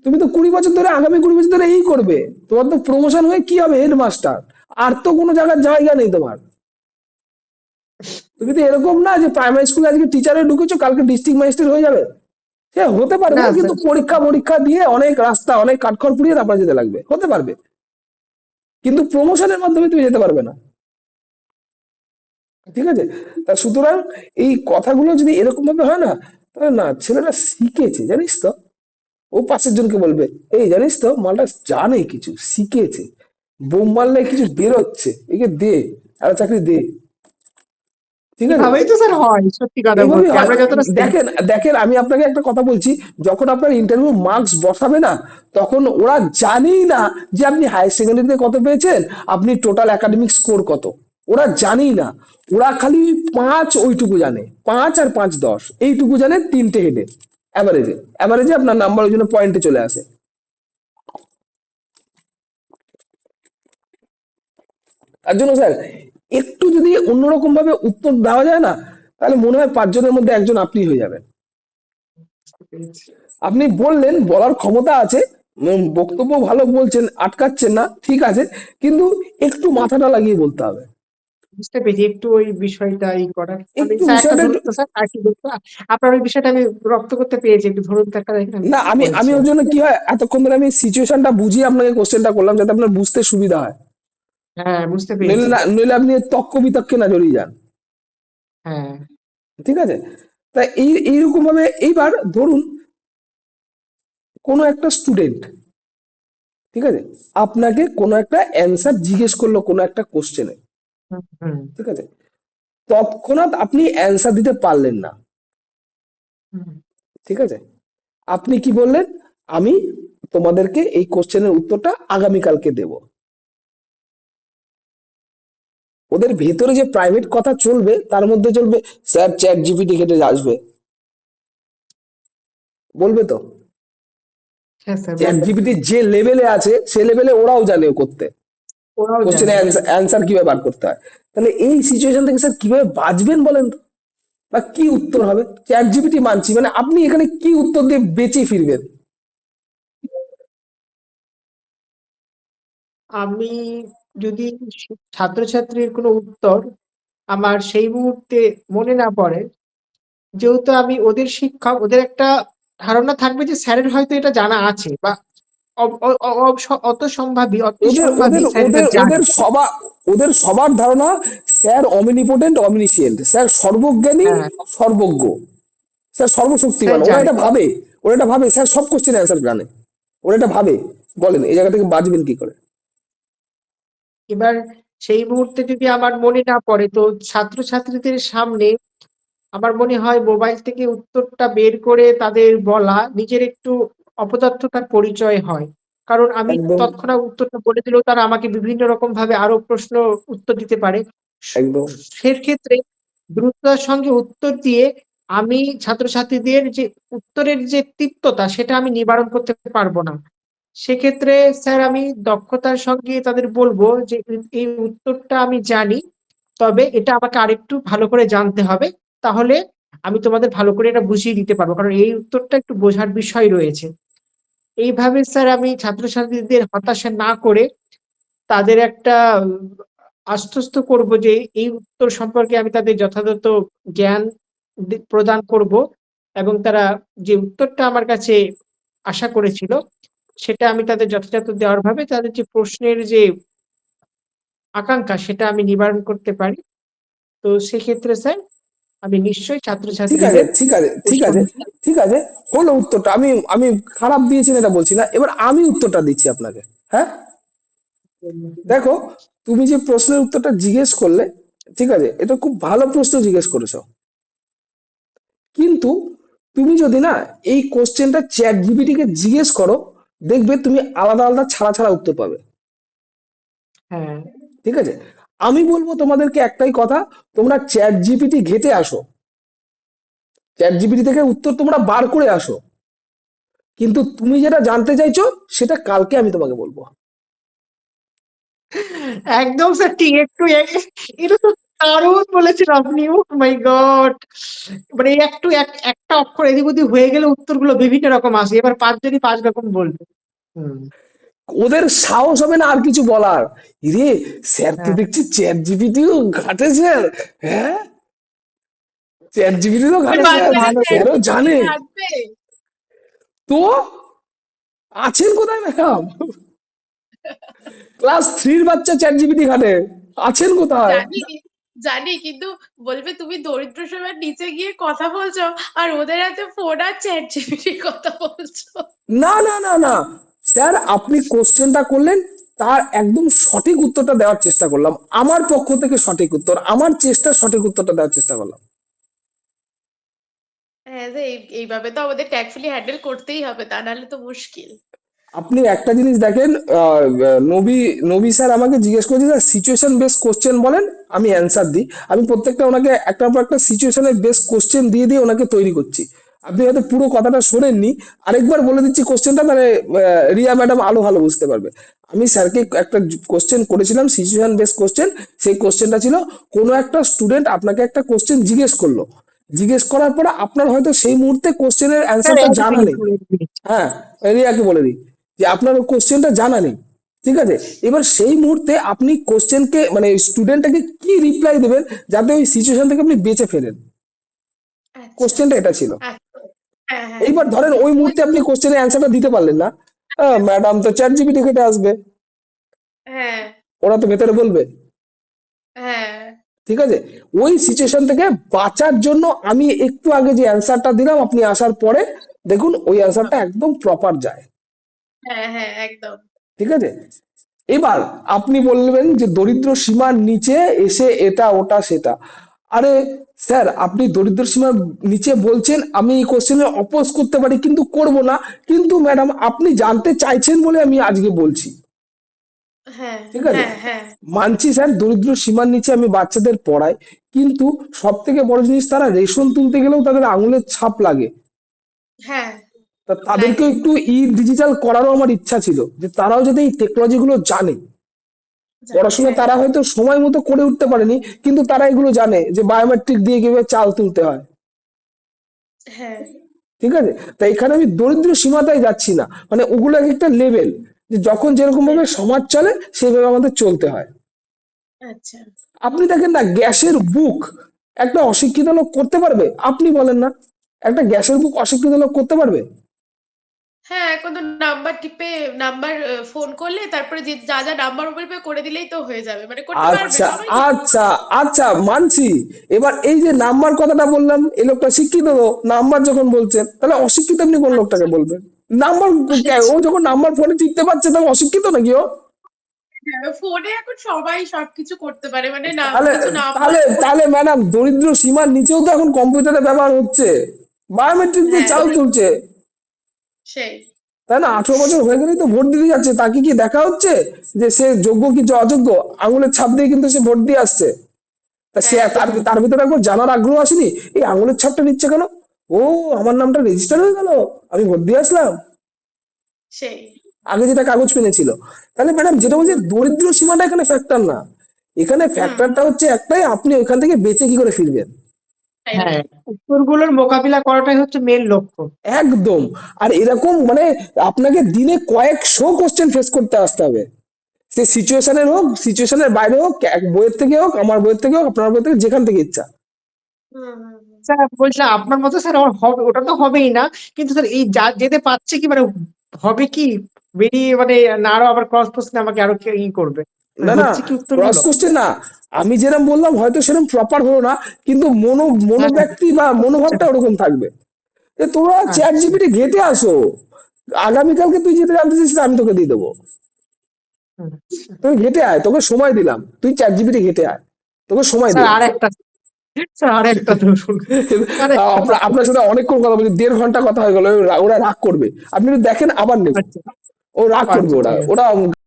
তুমি তো 20 বছর ধরে, আগামী 20 বছর ধরে এই করবে। তোমার তো প্রমোশন হয়ে কি হবে, হেডমাস্টার। আর তো কোনো জায়গার জায়গা নেই তোমার। তুমি তো এরকম না যে প্রাইমারি স্কুলে আজকে টিচারে ঢুকেছো, কালকে ডিস্ট্রিক্ট ম্যাজিস্ট্রেট হয়ে যাবে। সে হতে পারবে, না কিন্তু স্যার, পরীক্ষা পরীক্ষা দিয়ে অনেক রাস্তা, অনেক কাঠখড় পুড়িয়ে তারপরে যেতে লাগবে, হতে পারবে। কিন্তু প্রমোশনের মাধ্যমে তুমি যেতে পারবে না। ঠিক আছে? তা সুতরাং এই কথাগুলো যদি এরকম ভাবে হয় না, তাহলে না, ছেলেটা শিখেছে জানিস তো। ও পাশের জনকে বলবে, এই জানিস তো মালটা জানে, কিছু শিখেছে, বোম মারলে কিছু বেরোচ্ছে, একে দে, আর চাকরি দে। ঠিক আছে? এভাবেই তো স্যার হয়, সত্যি কথা এইভাবেই বলতে হয়। আমরা যতটা দেখেন দেখেন, আমি আপনাকে একটা কথা বলছি, যখন আপনার ইন্টারভিউ মার্কস বসাবে না, তখন ওরা জানেই না যে আপনি হায়ার সেকেন্ডারিতে কত পেয়েছেন, আপনি টোটাল একাডেমিক স্কোর কত। ওরা জানেই না। ওরা খালি পাঁচ, ওইটুকু জানে, 5 আর 5 10 এইটুকু জানে, তিনটে হেডে অ্যাভারেজে। অ্যাভারেজে আপনার নাম্বার ওই জন্য পয়েন্টে চলে আসে। তার জন্য স্যার, একটু যদি অন্যরকম ভাবে উত্তর দেওয়া যায় না, তাহলে মনে হয় 5 জনের মধ্যে একজন আপনি হয়ে যাবেন। পেরেছি। আপনি বললেন, বলার ক্ষমতা আছে, বক্তব্য ভালো বলছেন, আটকাচ্ছেন না, ঠিক আছে, কিন্তু একটু মাথাটা লাগিয়ে বলতে হবে। বুঝতে পেরেছি একটু ওই বিষয়টা করার। আমি একটু স্যার একটা বিষয়টা ধরুন একটু। তো স্যার, আর কি বলতো, আপনার ওই বিষয়টা আমি রপ্ত করতে পেরেছি, একটু ধরুন তো একটা, দেখেন আমি না, আমি বলছি আমি আর ওর কি। জন্য কি হয়, এতক্ষণ ধরে আমি সিচুয়েশনটা বুঝিয়ে আপনাকে কোশ্চেনটা করলাম, যাতে আপনার বুঝতে সুবিধা হয়। হ্যাঁ বুঝতে নইলে পেরেছি। না, নইলে আপনি তক্ক বিতক্কে না জড়িয়ে যান। হ্যাঁ। ঠিক আছে? তাই এইরকম ভাবে এইবার ধরুন, কোনো একটা স্টুডেন্ট, ঠিক আছে, আপনাকে কোনো একটা অ্যান্সার জিজ্ঞেস করলো কোনো একটা কোশ্চেনে। হুম হুম ঠিক আছে? তৎক্ষণাৎ আপনি অ্যান্সার দিতে পারলেন না। হুম। ঠিক আছে? আপনি কি বললেন, আমি তোমাদেরকে এই কোশ্চেনের উত্তরটা আগামীকালকে দেব। ওদের ভেতরে যে প্রাইভেট কথা চলবে, তার মধ্যে চলবে, স্যার চ্যাট জিপিটি ঘেটে আসবে, বলবে তো। হ্যাঁ স্যার চ্যাট বলবে। জিপিটি যে লেভেলে আছে, সে লেভেলে ওরাও জানে ও করতে, ওরাও জানে। কোশ্চেনের অ্যান্সার কিভাবে বার করতে হয়। তাহলে এই সিচুয়েশন থেকে স্যার কিভাবে বাঁচবেন বলেন তো? বা কি উত্তর হবে? চ্যাট জিপিটি মানছি, মানে আপনি এখানে কি উত্তর দিয়ে বেঁচে ফিরবেন? আমি যদি ছাত্রছাত্রীর কোনো উত্তর আমার সেই মুহূর্তে মনে না পড়ে, যেহেতু আমি ওদের শিক্ষক, ওদের একটা ধারণা থাকবে যে স্যারের হয়তো এটা জানা আছে, বা অত সম্ভাবী, অতি ওদের সম্ভাবী ওদের স্যার এটা ওদের জানে। ওদের সবার ধারণা, স্যার অমনিপোটেন্ট, অমনিসিয়েন্ট, স্যার সর্বজ্ঞানী, হ্যাঁ, সর্বজ্ঞ, স্যার স্যার সর্বশক্তিমান। ওরা জানে। এটা ভাবে, ওরা এটা ভাবে স্যার সব কোশ্চেন অ্যান্সার জানে। ওরা এটা ভাবে। বলেন, এই জায়গা থেকে বাঁচবেন কি করে? এবার সেই মুহূর্তে যদি আমার মনে না পড়ে, তো ছাত্রছাত্রীদের সামনে আমার মনে হয় মোবাইল থেকে উত্তরটা বের করে তাদের বলা নিজের একটু অপদার্থতার পরিচয় হয়। কারণ আমি একদম, তৎক্ষণাৎ উত্তরটা বলে দিলেও তারা আমাকে বিভিন্ন রকম ভাবে আরো প্রশ্ন উত্তর দিতে পারে। একদম। সেক্ষেত্রে দ্রুততার সঙ্গে উত্তর দিয়ে আমি ছাত্রছাত্রীদের যে উত্তরের যে তিক্ততা, সেটা আমি নিবারণ করতে পারবো না। সেক্ষেত্রে স্যার আমি দক্ষতার সঙ্গে তাদের বলবো যে এই উত্তরটা আমি জানি, তবে এটা আমাকে আরেকটু ভালো করে জানতে হবে। তাহলে আমি তোমাদের ভালো করে এটা বুঝিয়ে দিতে পারবো, কারণ এই উত্তরটা একটু বোঝার বিষয় রয়েছে। এইভাবে স্যার আমি ছাত্রছাত্রীদের হতাশা না করে তাদের একটা আশ্বস্ত করব যে এই উত্তর সম্পর্কে আমি তাদের যথাযথ জ্ঞান প্রদান করব, এবং তারা যে উত্তরটা আমার কাছে আশা করেছিল সেটা আমি তাদের যথাযথ দেওয়ার ভাবে তাদের যে প্রশ্নের যে আকাঙ্ক্ষা সেটা আমি নিবারণ করতে পারি। তো সেক্ষেত্রে স্যার আমি নিশ্চয়ই ঠিক আছে, ছাত্রছাত্রীদের ঠিক আছে, ঠিক আছে, উৎসাহ। ঠিক আছে। হলো উত্তরটা, আমি আমি খারাপ দিয়েছি না এটা বলছি না, এবার আমি উত্তরটা দিচ্ছি আপনাকে। হ্যাঁ, দেখো, তুমি যে প্রশ্নের উত্তরটা জিজ্ঞেস করলে, ঠিক আছে, এটা খুব ভালো প্রশ্ন জিজ্ঞেস করেছো। কিন্তু তুমি যদি না এই কোশ্চেনটা চ্যাট জিপিটি কে জিজ্ঞেস করো, দেখবে তুমি আলাদা আলাদা ছাড়া ছাড়া উত্তর পাবে। হ্যাঁ। ঠিক আছে? আমি বলবো তোমাদেরকে একটাই কথা, তোমরা চ্যাট জিপিটি ঘেটে আসো, চ্যাট জিপিটি থেকে উত্তর তোমরা বার করে আসো, কিন্তু তুমি যেটা জানতে চাইছো সেটা কালকে আমি তোমাকে বলবো। একদম স্যার ঠিক, একটু এটা তো দারুণ বলেছেন আপনি, ও মাই গড! মানে এই একটা অক্ষর এদিক ওদিক হয়ে গেলে উত্তরগুলো বিভিন্ন রকম আসে, এবার পাঁচজনই পাঁচ রকম বলবে। হুম। ওদের সাহস হবে না আর কিছু বলার। রে, স্যার তো হ্যাঁ। দেখছি চ্যাট জিপিটিও ঘাটে স্যার। হ্যাঁ, চ্যাট জিপিটি তো ওই ঘাটে স্যার, বাচ্চারা ভালো তো। স্যারও ChatGPT জানে। ঘাঁটবে? তো আছেন কোথায় ম্যাডাম? ক্লাস থ্রির বাচ্চা চ্যাট জিপিটি ঘাটে, আছেন কোথায়? জানি জানি, কিন্তু বলবে তুমি দরিদ্র সীমার নিচে গিয়ে কথা বলছো আর ওদের হাতে ফোন আর ChatGPT কথা বলছো। না না না না, স্যার আপনি কোশ্চেনটা করলেন, তার একদম সঠিক উত্তরটা দেওয়ার চেষ্টা করলাম, আমার পক্ষ থেকে সঠিক উত্তর, আমার চেষ্টা সঠিক উত্তরটা দেওয়ার চেষ্টা করলাম। হ্যাঁ, যে এইভাবে তো আমাদের ট্যাক্টফুলি হ্যান্ডেল করতেই হবে, তা নাহলে তো মুশকিল। আপনি একটা জিনিস দেখেন, নবী নবী স্যার আমাকে জিজ্ঞেস করেছে স্যার সিচুয়েশন বেস কোশ্চেন বলেন, আমি অ্যান্সার দিই। আমি প্রত্যেকটা ওনাকে একটার পর একটা সিচুয়েশনের বেস কোশ্চেন দিয়ে দিয়ে ওনাকে তৈরি করছি। আপনি হয়তো পুরো কথাটা শোনেননি, আরেকবার বলে দিচ্ছি কোশ্চেনটা, তাহলে রিয়া ম্যাডাম আলো ভালো বুঝতে পারবে। আমি স্যারকে একটা কোশ্চেন করেছিলাম, সিচুয়েশন বেস কোশ্চেন। সেই কোশ্চেনটা ছিল, কোনো একটা স্টুডেন্ট আপনাকে একটা কোশ্চেন জিজ্ঞেস করলো, জিজ্ঞেস করার পরে আপনার হয়তো সেই মুহূর্তে কোশ্চেনের স্যার অ্যান্সারটা এক জানা মিনিট নেই। এক মিনিট। হ্যাঁ, রিয়াকে বলে দিই যে আপনার কোশ্চেনটা জানা নেই, ঠিক আছে? এবার সেই মুহূর্তে আপনি কোশ্চেনকে মানে স্টুডেন্টটাকে কি রিপ্লাই দেবেন যাতে ওই সিচুয়েশন থেকে আপনি বেঁচে ফেরেন, আচ্ছা কোশ্চেনটা এটা ছিল। আচ্ছা। হ্যাঁ হ্যাঁ এইবার ধরেন ওই ওই মুহূর্তে আপনি কোশ্চেনের অ্যান্সারটা দিতে পারলেন না, ম্যাডাম তো চ্যাট জিপিটি ঘেটে আসবে, হ্যাঁ ওরা তো ভেতরে বলবে, হ্যাঁ ঠিক আছে? ওই সিচুয়েশন থেকে বাঁচার জন্য আমি একটু আগে যে অ্যান্সারটা দিলাম, আপনি আসার পরে দেখুন ওই অ্যান্সারটা একদম প্রপার যায়, হ্যাঁ হ্যাঁ একদম। ঠিক আছে? এবার আপনি বলবেন যে দরিদ্র সীমার নিচে এসে এটা ওটা সেটা। আরে স্যার, আপনি দরিদ্র সীমার নিচে বলছেন, আমি এই কোশ্চেনের অপোজ করতে পারি কিন্তু করব না, কিন্তু ম্যাডাম আপনি জানতে চাইছেন বলে আমি আজকে বলছি, হ্যাঁ ঠিক আছে? হ্যাঁ হ্যাঁ মানছি স্যার দরিদ্র সীমার নিচে আমি বাচ্চাদের পড়াই, কিন্তু সব থেকে বড় জিনিস, তারা রেশন তুলতে গেলেও তাদের আঙুলের ছাপ লাগে। হ্যাঁ তা তাদেরকে লাগে। একটু ডিজিটাল করারও আমার ইচ্ছা ছিল, যে তারাও যাতে এই টেকনোলজি গুলো জানে। পড়াশোনা হ্যাঁ তারা হয়তো সময় মতো করে উঠতে পারেনি, কিন্তু তারা এগুলো জানে যে বায়োমেট্রিক দিয়ে কিভাবে চাল তুলতে হয়, হ্যাঁ ঠিক আছে? তাই এখানে আমি দরিদ্র সীমাটাই যাচ্ছি না, মানে ওগুলো এক একটা লেভেল, যে যখন যেরকম ভাবে সমাজ চলে সেইভাবে আমাদের চলতে হয়। আচ্ছা। আপনি দেখেন না, গ্যাসের বুক একটা অশিক্ষিত লোক করতে পারবে? আপনি বলেন না, একটা গ্যাসের বুক অশিক্ষিত লোক করতে পারবে? হ্যাঁ, এখন তো নাম্বার টিপে নাম্বার ফোন করলে তারপরে যে যা যা নাম্বার বলবে করে দিলেই তো হয়ে যাবে, মানে করতে পারবে, আচ্ছা সবাই করতে আচ্ছা আচ্ছা, মানছি। এবার এই যে নাম্বার কথাটা বললাম, এই লোকটা শিক্ষিত তো, নাম্বার যখন বলছেন, তাহলে অশিক্ষিত আপনি কোন লোকটাকে আচ্ছা বলবেন? নাম্বার, ও আচ্ছা। যখন নাম্বার ফোনে টিপতে পারছে তখন অশিক্ষিত নাকি ও? হ্যাঁ, ফোনে এখন সবাই সবকিছু করতে পারে, মানে না তাহলে কিছু নাম্বার। তাহলে তাহলে ম্যাডাম দরিদ্র সীমার নিচেও তো এখন কম্পিউটারের ব্যবহার হচ্ছে, বায়োমেট্রিক দিয়ে হ্যাঁ চাল তুলছে, সেই। তাই না? 18 বছর হয়ে গেলেই তো ভোট দিতে যাচ্ছে, তাকে কি দেখা হচ্ছে যে সে যোগ্য কি অযোগ্য? আঙুলের ছাপ দিয়ে কিন্তু সে ভোট দিয়ে আসছে। তা সে হ্যাঁ তার তার ভিতরে একবার জানার আগ্রহ আসেনি, এই আঙুলের ছাপটা নিচ্ছে কেন? ও, আমার নামটা রেজিস্টার হয়ে গেল, আমি ভোট দিয়ে আসলাম, সেই। আগে যেটা কাগজ পেনে ছিল। তাহলে ম্যাডাম যেটা বলছি, হুম দরিদ্র সীমাটা এখানে ফ্যাক্টর না, এখানে হুম ফ্যাক্টরটা হচ্ছে একটাই, আপনি ওইখান থেকে বেঁচে কি করে ফিরবেন। হ্যাঁ, রাইট। উত্তরগুলোর মোকাবিলা করাটাই হচ্ছে মেন লক্ষ্য। একদম। আর এরকম মানে আপনাকে দিনে কয়েকশো কোশ্চেন ফেস করতে আসতে হবে, সে সিচুয়েশনের হোক, সিচুয়েশনের বাইরে হোক, এক বইয়ের থেকে হোক, আমার বইয়ের থেকে হোক, আপনার বইয়ের থেকে, যেখান থেকে ইচ্ছা। হুম। স্যার বলছিলাম আপনার মতো স্যার আমার হবে, ওটা তো হবেই না, কিন্তু স্যার এই যা যেতে পারছে কি মানে হবে কি বেরিয়ে মানে না আরো আবার ক্রস কোশ্চেন আমাকে আরো ই করবে, মানে না না, হচ্ছে কি ক্রস উত্তরগুলো। কোশ্চেন না, আমি যেরকম বললাম হয়তো সেরকম প্রপার হলো না, কিন্তু হ্যাঁ, মনোব্যক্তি বা আচ্ছা মনোভাবটা ওরকম থাকবে, যে তোরা চ্যাট আচ্ছা জিপিটি ঘেটে আসো, আগামীকালকে তুই যেটা জানতে চাইছিস আমি তোকে দিয়ে দেবো, আচ্ছা। তুই ঘেটে আয়, তোকে সময় দিলাম, তুই চ্যাট জিপিটি ঘেটে আয়, তোকে সময় স্যার দিলাম। আর একটা, স্যার আর একটা ধরুন, আরেকটা আপনার সাথে অনেকক্ষণ কথা বলছি, 1.5 ঘন্টা কথা হয়ে গেল, ওরা রাগ করবে, আপনি একটু দেখেন আবার নেব, আচ্ছা ও রাগ করবে, আচ্ছা ওরা ঠিক আছে। ওরা